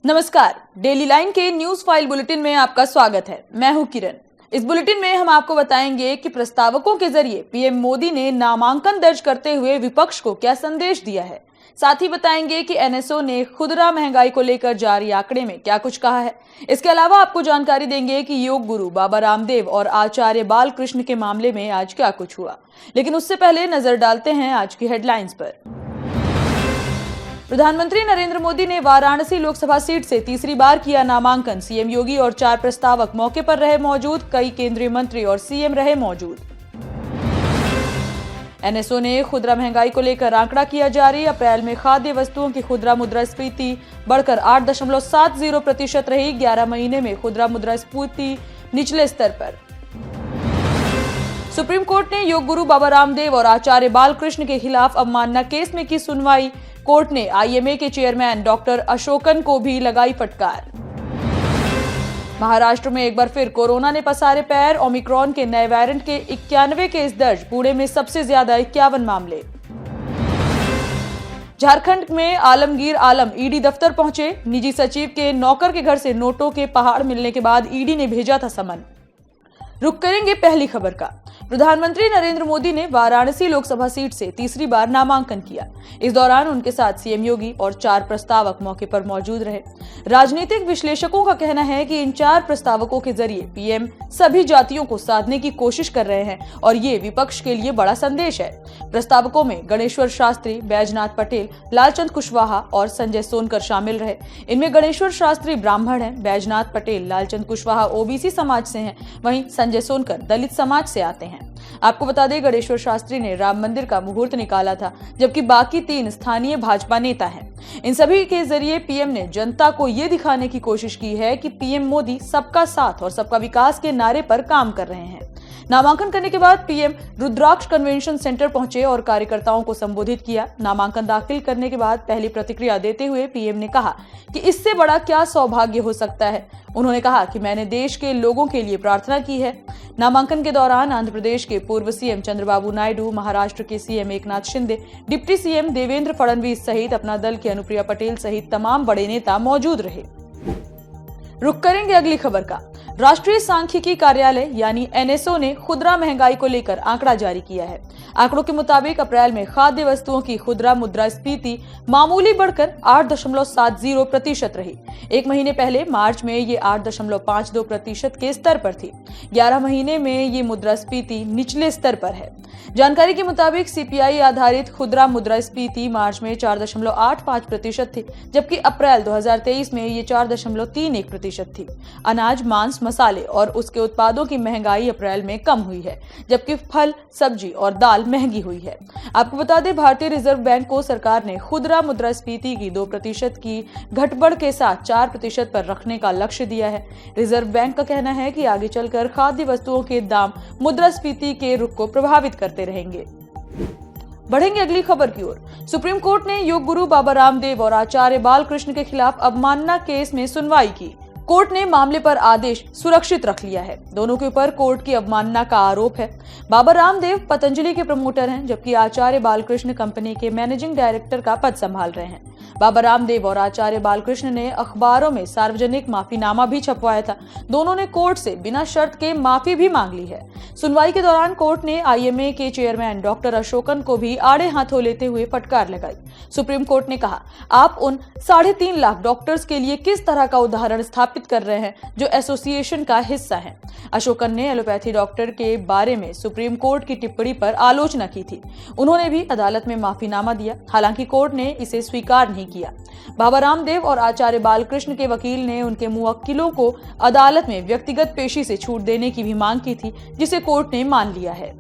नमस्कार, daily line के news file bulletin में आपका स्वागत है। मैं हूं किरण। इस बुलेटिन में हम आपको बताएंगे कि प्रस्तावकों के जरिए पीएम मोदी ने नामांकन दर्ज करते हुए विपक्ष को क्या संदेश दिया है। साथ ही बताएंगे कि एनएसओ ने खुदरा महंगाई को लेकर जारी आंकड़े में क्या कुछ कहा है। इसके अलावा आपको जानकारी देंगे कि योग गुरु बाबा रामदेव और आचार्य बालकृष्ण के मामले में आज क्या कुछ हुआ। लेकिन उससे पहले नजर डालते हैं आज की हेडलाइंस पर। प्रधानमंत्री नरेंद्र मोदी ने वाराणसी लोकसभा सीट से तीसरी बार किया नामांकन। सीएम योगी और 4 प्रस्तावक मौके पर रहे मौजूद। कई केंद्रीय मंत्री और सीएम रहे मौजूद। एनएसओ ने खुदरा महंगाई को लेकर आंकड़ा किया जारी। अप्रैल में खाद्य वस्तुओं की खुदरा मुद्रास्फीति बढ़कर 8.70% रही। 11 महीने में खुदरा मुद्रास्फीति निचले स्तर पर। सुप्रीम कोर्ट ने योग गुरु बाबा रामदेव और आचार्य बालकृष्ण के खिलाफ अवमानना केस में की सुनवाई। कोर्ट ने आईएमए के चेयरमैन डॉक्टर अशोकन को भी लगाई फटकार। महाराष्ट्र में एक बार फिर कोरोना ने पसारे पैर। ओमिक्रॉन के नए वेरिएंट के 91 केस दर्ज। पुणे में सबसे ज्यादा 51 मामले। झारखंड में आलमगीर आलम ईडी दफ्तर पहुंचे। निजी सचिव के नौकर के घर से नोटों के पहाड़ मिलने के बाद ईडी ने भेजा था समन। रुक करेंगे पहली खबर का। प्रधानमंत्री नरेंद्र मोदी ने वाराणसी लोकसभा सीट से तीसरी बार नामांकन किया। इस दौरान उनके साथ सीएम योगी और 4 प्रस्तावक मौके पर मौजूद रहे। राजनीतिक विश्लेषकों का कहना है कि इन 4 प्रस्तावकों के जरिए पीएम सभी जातियों को साधने की कोशिश कर रहे हैं और ये विपक्ष के लिए बड़ा संदेश है। प्रस्तावकों में गणेश्वर शास्त्री, बैजनाथ पटेल, लालचंद कुशवाहा और संजय सोनकर शामिल रहे। इनमें गणेश्वर शास्त्री ब्राह्मण हैं, बैजनाथ पटेल, लालचंद कुशवाहा ओबीसी समाज से हैं, वहीं संजय सोनकर दलित समाज से आते हैं। आपको बता दें, गणेश्वर शास्त्री ने राम मंदिर का मुहूर्त निकाला था, जबकि बाकी 3 स्थानीय भाजपा नेता हैं। इन सभी के जरिए पीएम ने जनता को ये दिखाने की कोशिश की है कि पीएम मोदी सबका साथ और सबका विकास के नारे पर काम कर रहे हैं। नामांकन करने के बाद पीएम रुद्राक्ष कन्वेंशन सेंटर पहुंचे और कार्यकर्ताओं को संबोधित किया। नामांकन दाखिल करने के बाद पहली प्रतिक्रिया देते हुए पीएम ने कहा कि इससे बड़ा क्या सौभाग्य हो सकता है। उन्होंने कहा कि मैंने देश के लोगों के लिए प्रार्थना की है। नामांकन के दौरान आंध्र प्रदेश के पूर्व सीएम चंद्रबाबू नायडू, महाराष्ट्र के CM Eknath Shinde, deputy CM Devendra Fadnavis सहित अपना दल की अनुप्रिया पटेल सहित तमाम बड़े नेता मौजूद रहे। रुक करेंगे अगली खबर का। राष्ट्रीय सांख्यिकी कार्यालय यानी एनएसओ ने खुदरा महंगाई को लेकर आंकड़ा जारी किया है। आंकड़ों के मुताबिक अप्रैल में खाद्य वस्तुओं की खुदरा मुद्रास्फीति मामूली बढ़कर 8.70% रही। एक महीने पहले मार्च में ये 8.52% के स्तर पर थी। 11 महीने में ये मुद्रास्फीति निचले स्तर पर है। जानकारी के मुताबिक सीपीआई आधारित खुदरा मुद्रास्फीति मार्च में 4.85% थी, जबकि अप्रैल 2023 में ये 4.31% थी। अनाज, मांस, मसाले और उसके उत्पादों की महंगाई अप्रैल में कम हुई है, जबकि फल, सब्जी और दाल महंगी हुई है। आपको बता दें, भारतीय रिजर्व बैंक को सरकार ने खुदरा मुद्रास्फीति की 2% की घटबढ़ के साथ 4% पर रखने का लक्ष्य दिया है। रिजर्व बैंक का कहना है कि आगे चलकर खाद्य वस्तुओं के दाम मुद्रास्फीति के रुख को प्रभावित करते रहेंगे। बढ़ेंगे अगली खबर की ओर। सुप्रीम कोर्ट ने योग गुरु बाबा रामदेव और आचार्य बालकृष्ण के खिलाफ अवमानना केस में सुनवाई की। कोर्ट ने मामले पर आदेश सुरक्षित रख लिया है। दोनों के ऊपर कोर्ट की अवमानना का आरोप है। बाबा रामदेव पतंजलि के प्रमोटर हैं, जबकि आचार्य बालकृष्ण कंपनी के मैनेजिंग डायरेक्टर का पद संभाल रहे हैं। बाबा रामदेव और आचार्य बालकृष्ण ने अखबारों में सार्वजनिक माफीनामा भी छपवाया था। दोनों ने कोर्ट से बिना शर्त के माफी भी मांग ली है। सुनवाई के दौरान कोर्ट ने आईएमए के चेयरमैन डॉक्टर अशोकन को भी आड़े हाथों लेते हुए फटकार लगाई। सुप्रीम कोर्ट ने कहा, आप उन 3.5 लाख डॉक्टर्स के लिए किस तरह का उदाहरण स्थापित कर रहे हैं जो एसोसिएशन का हिस्सा हैं। अशोकन ने एलोपैथी डॉक्टर के बारे में सुप्रीम कोर्ट की टिप्पणी पर आलोचना की थी। उन्होंने भी अदालत में माफीनामा दिया, हालांकि कोर्ट ने इसे स्वीकार नहीं किया। बाबा रामदेव और आचार्य बालकृष्ण के वकील ने उनके मुवक्किलों को अदालत में व्यक्तिगत पेशी से छूट देने की भी मांग की थी, जिसे कोर्ट ने मान लिया है।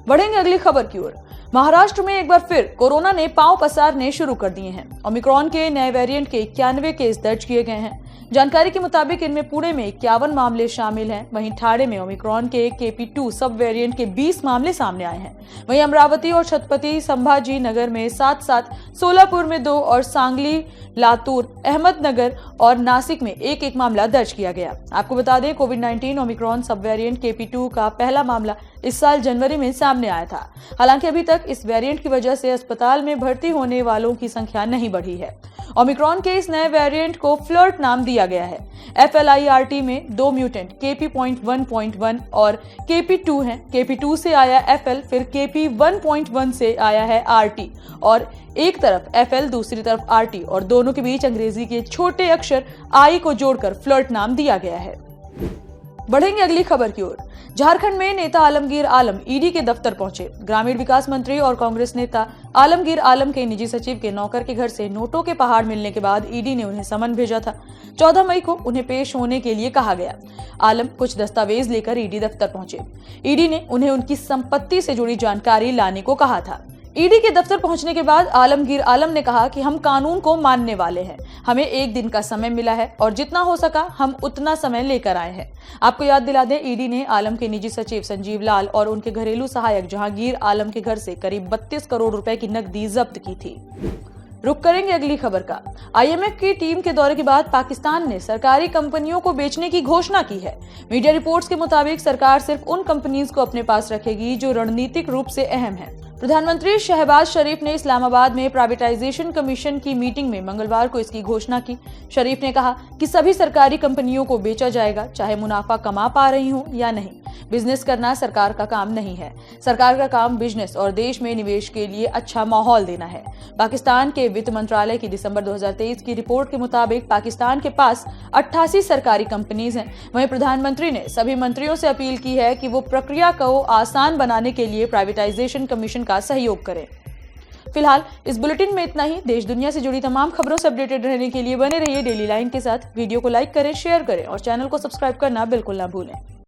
बढ़ेंगे अगली खबर की ओर। महाराष्ट्र में एक बार फिर कोरोना ने पांव पसारने शुरू कर दिए हैं। ओमिक्रॉन के नए वेरिएंट के 91 केस दर्ज किए गए हैं। जानकारी के मुताबिक इनमें पुणे में 51 मामले शामिल हैं। वहीं ठाणे में ओमिक्रॉन के KP2 सब वेरिएंट के 20 मामले सामने आए हैं। वहीं अमरावती और छत्रपति संभाजी नगर में 7, सोलापुर में 2 और सांगली, लातूर, अहमदनगर और नासिक में 1 मामला दर्ज किया गया। आपको बता दें, कोविड-19 ओमिक्रॉन सब वेरिएंट KP2 का पहला मामला इस साल जनवरी में सामने आया था। हालांकि अभी तक इस वेरिएंट की वजह से अस्पताल में भर्ती होने वालों की संख्या नहीं बढ़ी है। ओमिक्रॉन के इस नए वेरिएंट को फ्लर्ट नाम दिया गया है। FLIRT में 2 म्यूटेंट KP.1.1 और KP2 हैं। KP2 से आया FL, फिर KP1.1 से आया है RT और एक तरफ FL दूसरी तरफ RT और दोनों के बीच अंग्रेजी के छोटे अक्षर I को जोड़कर फ्लर्ट नाम दिया गया है। बढ़ेंगे अगली खबर की ओर। झारखंड में नेता आलमगीर आलम ईडी के दफ्तर पहुंचे। ग्रामीण विकास मंत्री और कांग्रेस नेता आलमगीर आलम के निजी सचिव के नौकर के घर से नोटों के पहाड़ मिलने के बाद ईडी ने उन्हें समन भेजा था। 14 मई को उन्हें पेश होने के लिए कहा गया। आलम कुछ दस्तावेज लेकर ईडी दफ्तर पहुंचे। ईडी ने उन्हें उनकी संपत्ति से जुड़ी जानकारी लाने को कहा था। ईडी के दफ्तर पहुंचने के बाद आलमगीर आलम ने कहा कि हम कानून को मानने वाले हैं। हमें 1 दिन का समय मिला है और जितना हो सका हम उतना समय लेकर आए हैं। आपको याद दिला दें, ईडी ने आलम के निजी सचिव संजीव लाल और उनके घरेलू सहायक जहांगीर आलम के घर से करीब 32 करोड़ रुपए की नकदी जब्त की थी। रुक करेंगे अगली खबर का। IMF की टीम के दौरे के बाद पाकिस्तान ने सरकारी कंपनियों को बेचने की घोषणा की है। मीडिया रिपोर्ट्स के मुताबिक सरकार सिर्फ उन कंपनीज को अपने पास रखेगी जो रणनीतिक रूप से अहम है। प्रधानमंत्री शहबाज शरीफ ने इस्लामाबाद में प्राइवेटाइजेशन कमीशन की मीटिंग में मंगलवार को इसकी घोषणा की। शरीफ ने कहा कि सभी सरकारी कंपनियों को बेचा जाएगा, चाहे मुनाफा कमा पा रही हो या नहीं। बिजनेस करना सरकार का काम नहीं है। सरकार का काम बिजनेस और देश में निवेश के लिए अच्छा माहौल देना है। पाकिस्तान के वित्त मंत्रालय की दिसंबर 2023 की रिपोर्ट के मुताबिक पाकिस्तान के पास 88 सरकारी कंपनीज हैं। वहीं प्रधानमंत्री ने सभी मंत्रियों से अपील की है कि वो प्रक्रिया को आसान बनाने के लिए प्राइवेटाइजेशन कमीशन का सहयोग करें। फिलहाल इस बुलेटिन में इतना ही। देश दुनिया से जुड़ी तमाम खबरों से अपडेटेड रहने के लिए बने रहिए डेली लाइन के साथ। वीडियो को लाइक करें, शेयर करें और चैनल को सब्सक्राइब करना बिल्कुल ना भूलें।